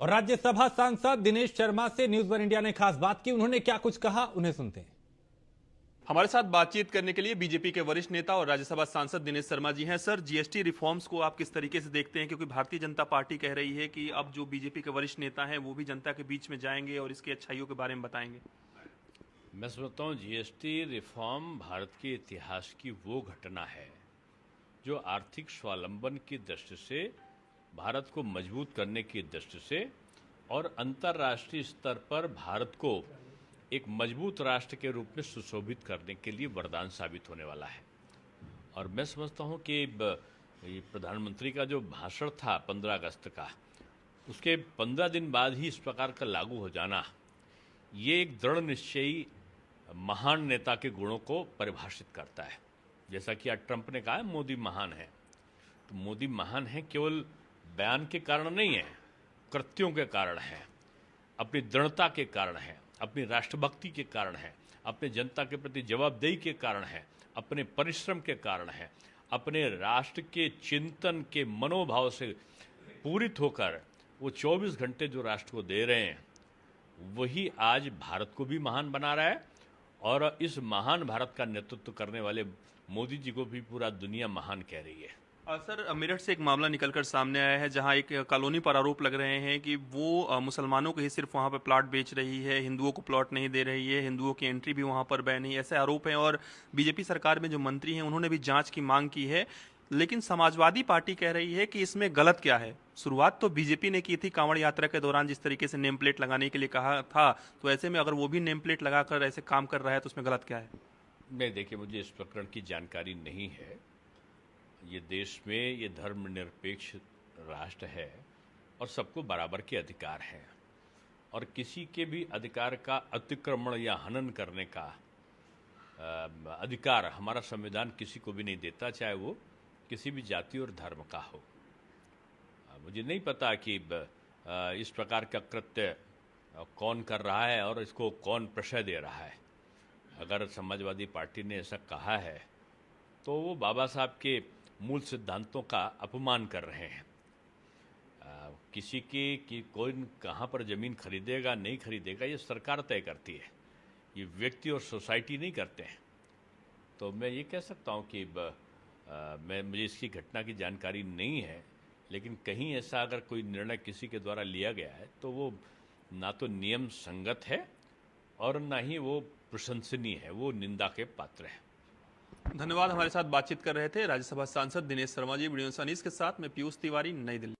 और राज्यसभा सांसद दिनेश शर्मा से न्यूज वन इंडिया ने खास बात की। उन्होंने क्या कुछ कहा, उन्हें सुनते हैं। हमारे साथ बातचीत करने के लिए बीजेपी के वरिष्ठ नेता और राज्यसभा सांसद दिनेश शर्मा जी हैं। सर, जीएसटी रिफॉर्म्स को आप किस तरीके से देखते हैं, क्योंकि भारतीय जनता पार्टी कह रही है कि अब जो बीजेपी के वरिष्ठ नेता हैं वो भी जनता के बीच में जाएंगे और इसकी अच्छाइयों के बारे में बताएंगे। मैं समझता हूँ जीएसटी रिफॉर्म भारत के इतिहास की वो घटना है जो आर्थिक स्वावलंबन की दृष्टि से, भारत को मजबूत करने की दृष्टि से और अंतर्राष्ट्रीय स्तर पर भारत को एक मजबूत राष्ट्र के रूप में सुशोभित करने के लिए वरदान साबित होने वाला है। और मैं समझता हूँ कि ये प्रधानमंत्री का जो भाषण था 15 अगस्त का, उसके 15 दिन बाद ही इस प्रकार का लागू हो जाना, ये एक दृढ़ निश्चयी महान नेता के गुणों को परिभाषित करता है। जैसा कि आज ट्रंप ने कहा है मोदी महान है, तो मोदी महान है केवल बयान के कारण नहीं है, कृत्यों के कारण है, अपनी दृढ़ता के कारण है, अपनी राष्ट्रभक्ति के कारण है, अपने जनता के प्रति जवाबदेही के कारण है, अपने परिश्रम के कारण है, अपने राष्ट्र के चिंतन के मनोभाव से पूरित होकर वो 24 घंटे जो राष्ट्र को दे रहे हैं, वही आज भारत को भी महान बना रहा है। और इस महान भारत का नेतृत्व करने वाले मोदी जी को भी पूरा दुनिया महान कह रही है। सर, मेरठ से एक मामला निकलकर सामने आया है जहां एक कॉलोनी पर आरोप लग रहे हैं कि वो मुसलमानों को ही सिर्फ वहां पर प्लॉट बेच रही है, हिंदुओं को प्लॉट नहीं दे रही है, हिंदुओं की एंट्री भी वहां पर बैन है, ऐसे आरोप हैं। और बीजेपी सरकार में जो मंत्री हैं उन्होंने भी जांच की मांग की है, लेकिन समाजवादी पार्टी कह रही है कि इसमें गलत क्या है। शुरुआत तो बीजेपी ने की थी कांवड़ यात्रा के दौरान, जिस तरीके से नेम प्लेट लगाने के लिए कहा था, तो ऐसे में अगर वो भी नेम प्लेट लगाकर ऐसे काम कर रहा है तो उसमें गलत क्या है? नहीं, देखिए, मुझे इस प्रकरण की जानकारी नहीं है। ये देश में ये धर्मनिरपेक्ष राष्ट्र है और सबको बराबर के अधिकार हैं, और किसी के भी अधिकार का अतिक्रमण या हनन करने का अधिकार हमारा संविधान किसी को भी नहीं देता, चाहे वो किसी भी जाति और धर्म का हो। मुझे नहीं पता कि इस प्रकार का कृत्य कौन कर रहा है और इसको कौन प्रश्रय दे रहा है। अगर समाजवादी पार्टी ने ऐसा कहा है तो वो बाबा साहब के मूल सिद्धांतों का अपमान कर रहे हैं। किसी की कि कोई कहाँ पर ज़मीन खरीदेगा नहीं खरीदेगा ये सरकार तय करती है, ये व्यक्ति और सोसाइटी नहीं करते हैं। तो मैं ये कह सकता हूँ कि मुझे इसकी घटना की जानकारी नहीं है, लेकिन कहीं ऐसा अगर कोई निर्णय किसी के द्वारा लिया गया है तो वो ना तो नियम संगत है और ना ही वो प्रशंसनीय है, वो निंदा के पात्र है। धन्यवाद। हमारे साथ बातचीत कर रहे थे राज्यसभा सांसद दिनेश शर्मा जी। वीडियो न्यूज़ के साथ मैं पीयूष तिवारी, नई दिल्ली।